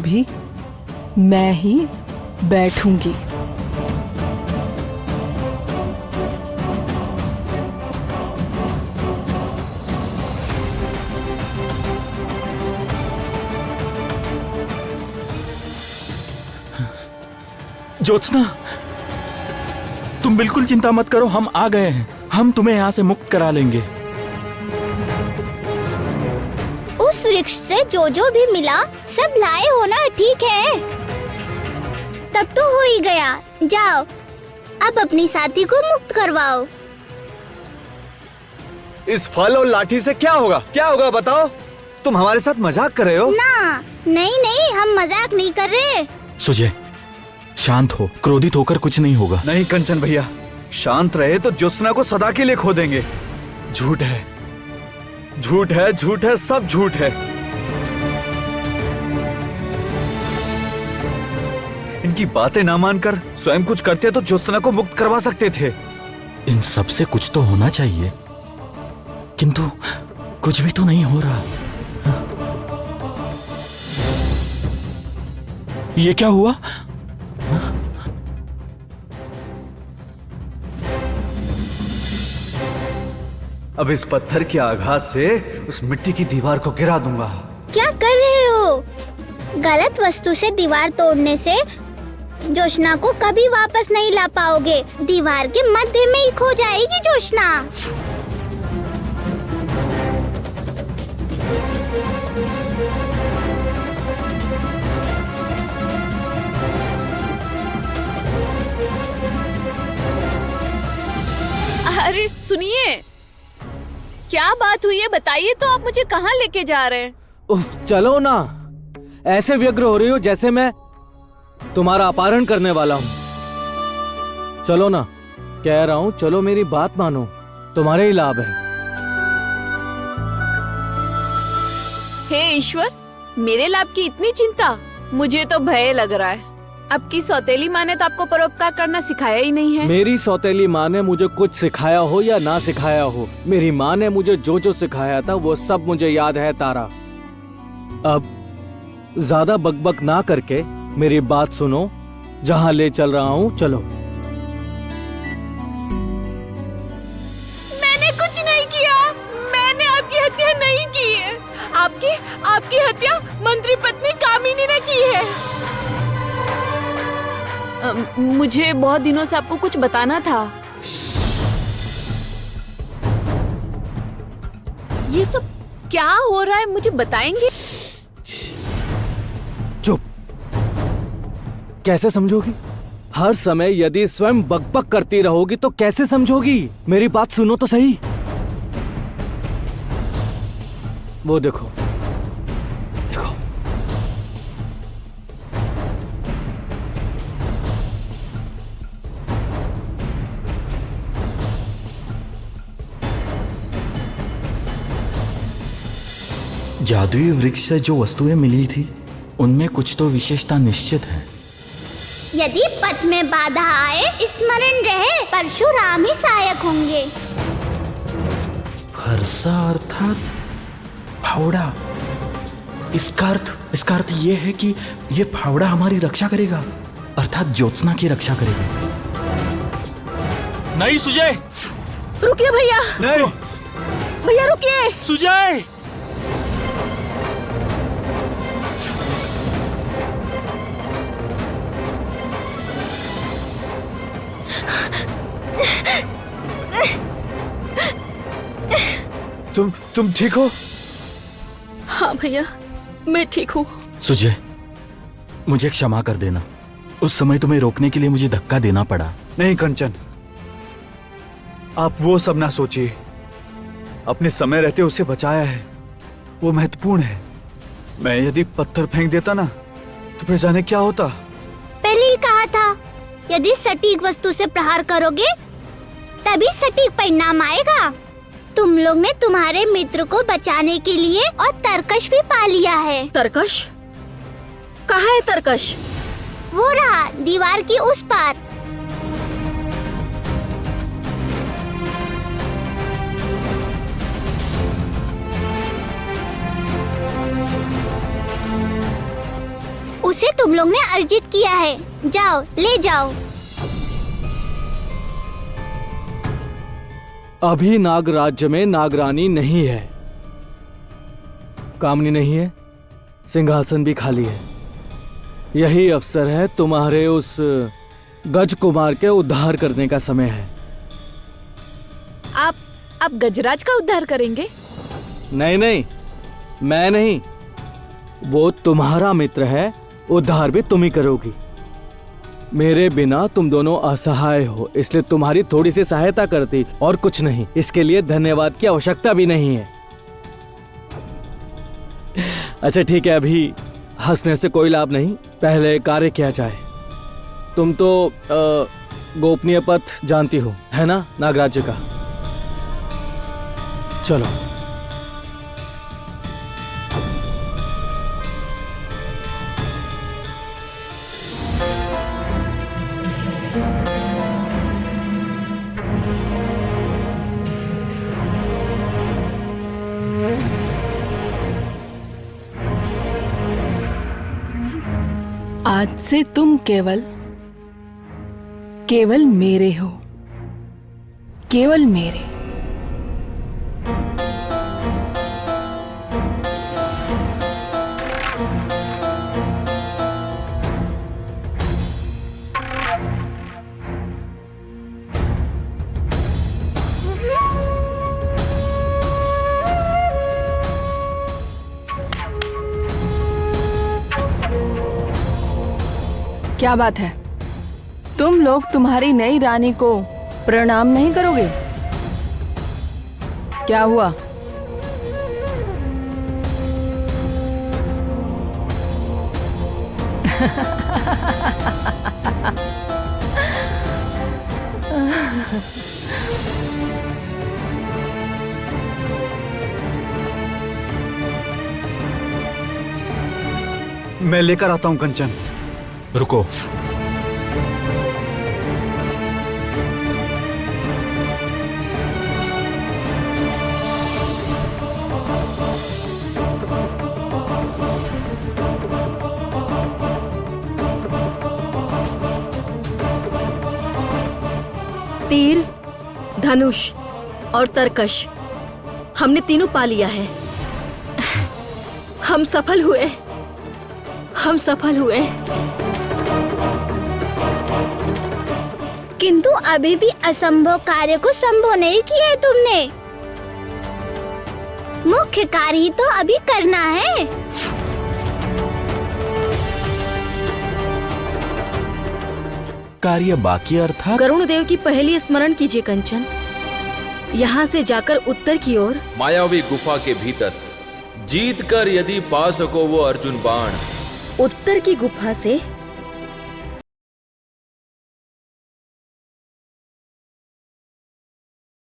भी मैं ही बैठूंगी। ज्योत्सना, तुम बिल्कुल चिंता मत करो, हम आ गए हैं। हम तुम्हें यहाँ से मुक्त करा लेंगे। उस वृक्ष से जो भी मिला सब लाए हो ना, ठीक है? तब तो हो ही गया। जाओ, अब अपनी साथी को मुक्त करवाओ। इस फल और लाठी से क्या होगा? क्या होगा बताओ? तुम हमारे साथ मजाक कर रहे हो? ना, नहीं नहीं, हम मजाक नहीं कर रहे। सुजय, शांत हो, क्रोधित होकर कुछ नहीं होगा। नहीं कंचन भैया, शांत रहे तो ज्योत्सना को सदा के लिए खो देंगे। झूठ है, झूठ है, झूठ है, सब झूठ है। इनकी बातें ना मानकर स्वयं कुछ करते तो ज्योत्सना को मुक्त करवा सकते थे। इन सब से कुछ तो होना चाहिए, किंतु कुछ भी तो नहीं हो रहा। ये क्या हुआ? अब इस पत्थर के आघात से उस मिट्टी की दीवार को गिरा दूंगा। क्या कर रहे हो? गलत वस्तु से दीवार तोड़ने से जोशना को कभी वापस नहीं ला पाओगे। दीवार के मध्य में ही खो जाएगी जोशना। अरे सुनिए, क्या बात हुई है बताइए तो। आप मुझे कहाँ लेके जा रहे हैं? उफ, चलो ना। ऐसे व्यग्र हो रही हो जैसे मैं तुम्हारा अपहरण करने वाला हूँ। चलो ना, कह रहा हूँ चलो, मेरी बात मानो, तुम्हारे ही लाभ है। हे ईश्वर, मेरे लाभ की इतनी चिंता? मुझे तो भय लग रहा है। आपकी सौतेली माँ ने तो आपको परोपकार करना सिखाया ही नहीं है। मेरी सौतेली माँ ने मुझे कुछ सिखाया हो या ना सिखाया हो, मेरी माँ ने मुझे जो जो सिखाया था वो सब मुझे याद है तारा। अब ज्यादा बकबक ना करके मेरी बात सुनो, जहाँ ले चल रहा हूँ चलो। मैंने कुछ नहीं किया, मैंने आपकी हत्या नहीं की है। आपकी हत्या मंत्री पत्नी कामिनी ने की है। मुझे बहुत दिनों से आपको कुछ बताना था। ये सब क्या हो रहा है, मुझे बताएंगे? चुप। कैसे समझोगी? हर समय यदि स्वयं बकबक करती रहोगी तो कैसे समझोगी? मेरी बात सुनो तो सही। वो देखो, देखो। जादुई वृक्ष से जो वस्तुएं मिली थी उनमें कुछ तो विशेषता निश्चित है। यदि पथ में बाधा आए, स्मरण रहे परशुराम ही सहायक होंगे। हर्षा अर्थात फावड़ा। इसका अर्थ ये है कि ये फावड़ा हमारी रक्षा करेगा, अर्थात ज्योत्सना की रक्षा करेगा। नहीं सुजय, रुकिए भैया। नहीं, भैया रुकिए। सुजय! तुम ठीक हो? हाँ भैया, मैं ठीक हूँ। सुजय, मुझे क्षमा कर देना। उस समय तुम्हें रोकने के लिए मुझे धक्का देना पड़ा। नहीं कंचन, आप वो सब ना सोचिए। अपने समय रहते उसे बचाया है, वो महत्वपूर्ण है। मैं यदि पत्थर फेंक देता ना तो फिर जाने क्या होता। पहले ही कहा था, यदि सटीक वस्तु से प्रहार करोगे तभी सटीक परिणाम आएगा। तुम लोग ने तुम्हारे मित्र को बचाने के लिए और तरकश भी पा लिया है। तरकश? कहाँ है तरकश? वो रहा दीवार की उस पार। उसे तुम लोग ने अर्जित किया है। जाओ, ले जाओ। अभी नाग राज्य में नागरानी नहीं है, कामनी नहीं है, सिंहासन भी खाली है। यही अवसर है, तुम्हारे उस गज कुमार के उद्धार करने का समय है। आप गजराज का उद्धार करेंगे? नहीं नहीं, मैं नहीं, वो तुम्हारा मित्र है, उद्धार भी तुम ही करोगी। मेरे बिना तुम दोनों असहाय हो, इसलिए तुम्हारी थोड़ी सी सहायता करती, और कुछ नहीं। इसके लिए धन्यवाद की आवश्यकता भी नहीं है। अच्छा ठीक है, अभी हंसने से कोई लाभ नहीं, पहले कार्य किया जाए। तुम तो गोपनीय पथ जानती हो, है ना, नागराज्य का। चलो। आज से तुम केवल मेरे हो, केवल मेरे। क्या बात है, तुम लोग तुम्हारी नई रानी को प्रणाम नहीं करोगे? क्या हुआ? मैं लेकर आता हूं कंचन। रुको। तीर, धनुष और तरकश हमने तीनों पा लिया है। हम सफल हुए, हम सफल हुए। किंतु अभी भी असंभव कार्य को संभव नहीं किया है तुमने। मुख्य कार्य ही तो अभी करना है। कार्य बाकी अर्थात करुण देव की पहेली स्मरण कीजिए कंचन। यहाँ से जाकर उत्तर की ओर मायावी गुफा के भीतर जीत कर यदि पा सको वो अर्जुन बाण, उत्तर की गुफा से